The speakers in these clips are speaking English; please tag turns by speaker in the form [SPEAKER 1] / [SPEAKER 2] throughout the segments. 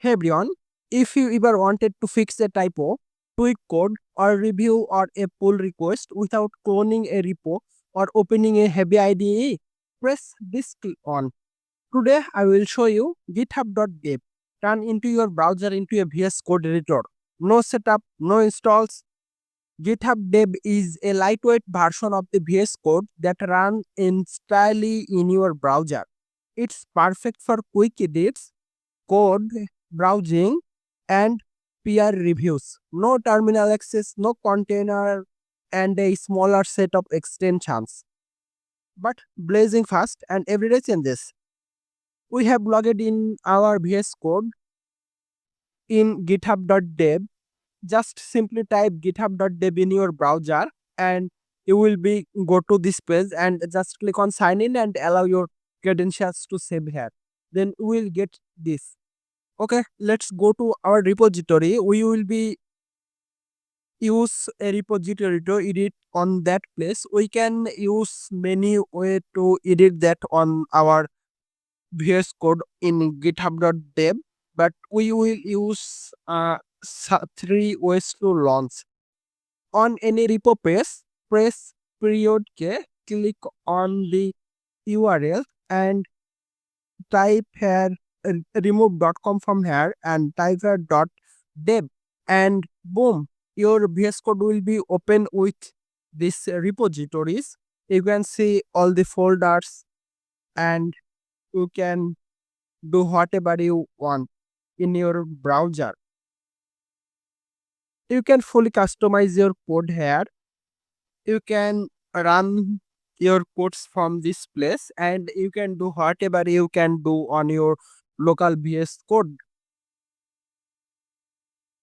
[SPEAKER 1] Hey everyone, if you ever wanted to fix a typo, tweak code, or review or a pull request without cloning a repo or opening a heavy IDE, press this click on. Today I will show you github.dev. Turn into your browser into a VS Code editor. No setup, no installs. GitHub.dev is a lightweight version of the VS Code that runs entirely in your browser. It's perfect for quick edits, code browsing, and peer reviews. No terminal access, no container, and a smaller set of extensions. But blazing fast and everyday changes. We have logged in our VS Code in github.dev. Just simply type github.dev in your browser and you will be go to this page and just click on sign in and allow your credentials to save here. Then we will get this. Okay, let's go to our repository. We will be use a repository to edit on that place. We can use many way to edit that on our VS Code in github.dev, but we will use three ways to launch. On any repo page, press period K, click on the URL and type here remove.com from here and type here .dev and boom, your VS Code will be open with these repositories. You can see all the folders and you can do whatever you want in your browser. You can fully customize your code here. You can run your codes from this place and you can do whatever you can do on your local VS Code.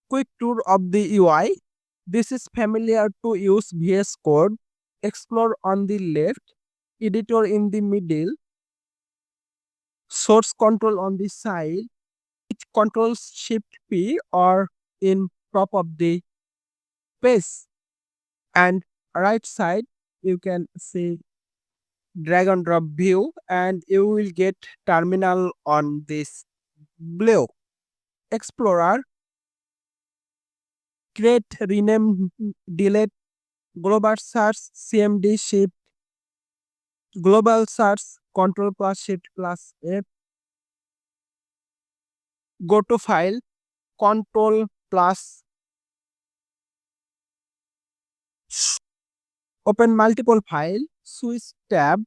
[SPEAKER 1] Quick tour of the UI. This is familiar to use VS Code. Explore on the left, editor in the middle, source control on the side, it controls Shift P or in top of the page, and right side you can see drag and drop view and you will get terminal on this below. Explorer, create, rename, delete, global search, CMD shift, global search, control plus shift plus F, go to file, control plus open multiple file, switch tab,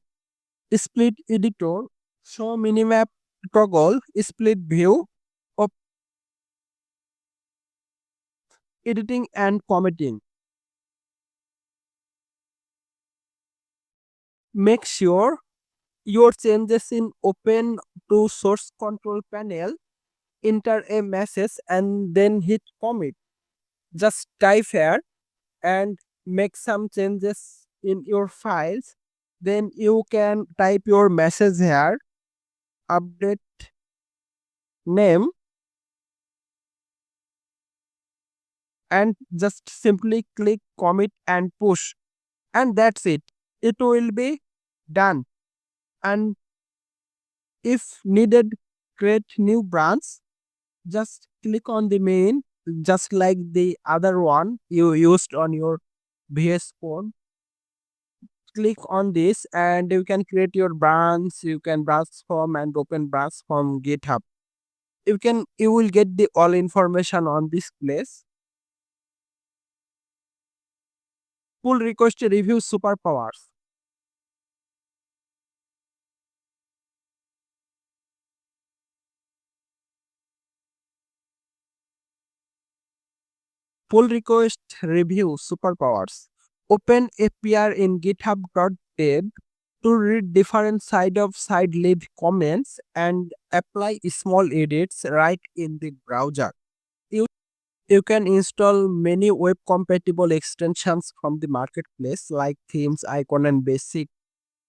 [SPEAKER 1] split editor, show minimap toggle, split view of editing and committing. Make sure your changes in open to source control panel, enter a message and then hit commit. Just type here and make some changes in your files. Then you can type your message here, update name, and just simply click commit and push. And that's it. It will be done. And if needed, create new branch. Just click on the main, just like the other one you used on your VS Code. Click on this and you can create your branch. You can branch from and open branch from GitHub. You will get the all information on this place. Pull request review superpowers. Pull request review superpowers. Open a peer in github.dev to read different side of side leave comments and apply small edits right in the browser. You, you can install many web compatible extensions from the marketplace like themes, icon and basic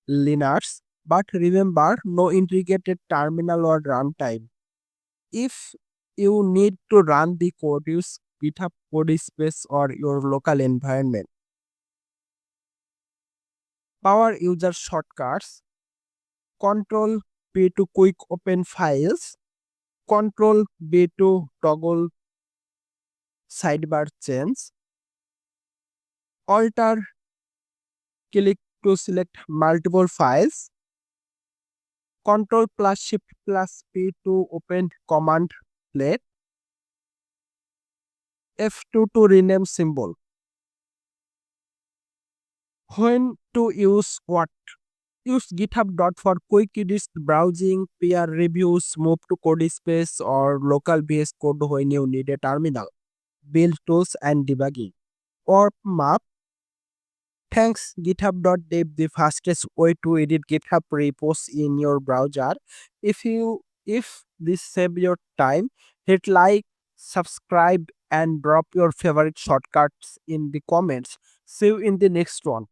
[SPEAKER 1] liners. But remember, no integrated terminal or runtime. If you need to run the code, use GitHub code space or your local environment. Power user shortcuts. Control P to quick open files. Control B to toggle sidebar change. Alter click to select multiple files. Control plus Shift plus P to open command plate. F2 to rename symbol. When to use what? Use github for quick edits, browsing, peer reviews, move to code space, or local VS Code when you need a terminal. Build tools and debugging. Or map. Thanks github.dev, the fastest way to edit GitHub repos in your browser. If this save your time, hit like, subscribe, and drop your favorite shortcuts in the comments. See you in the next one.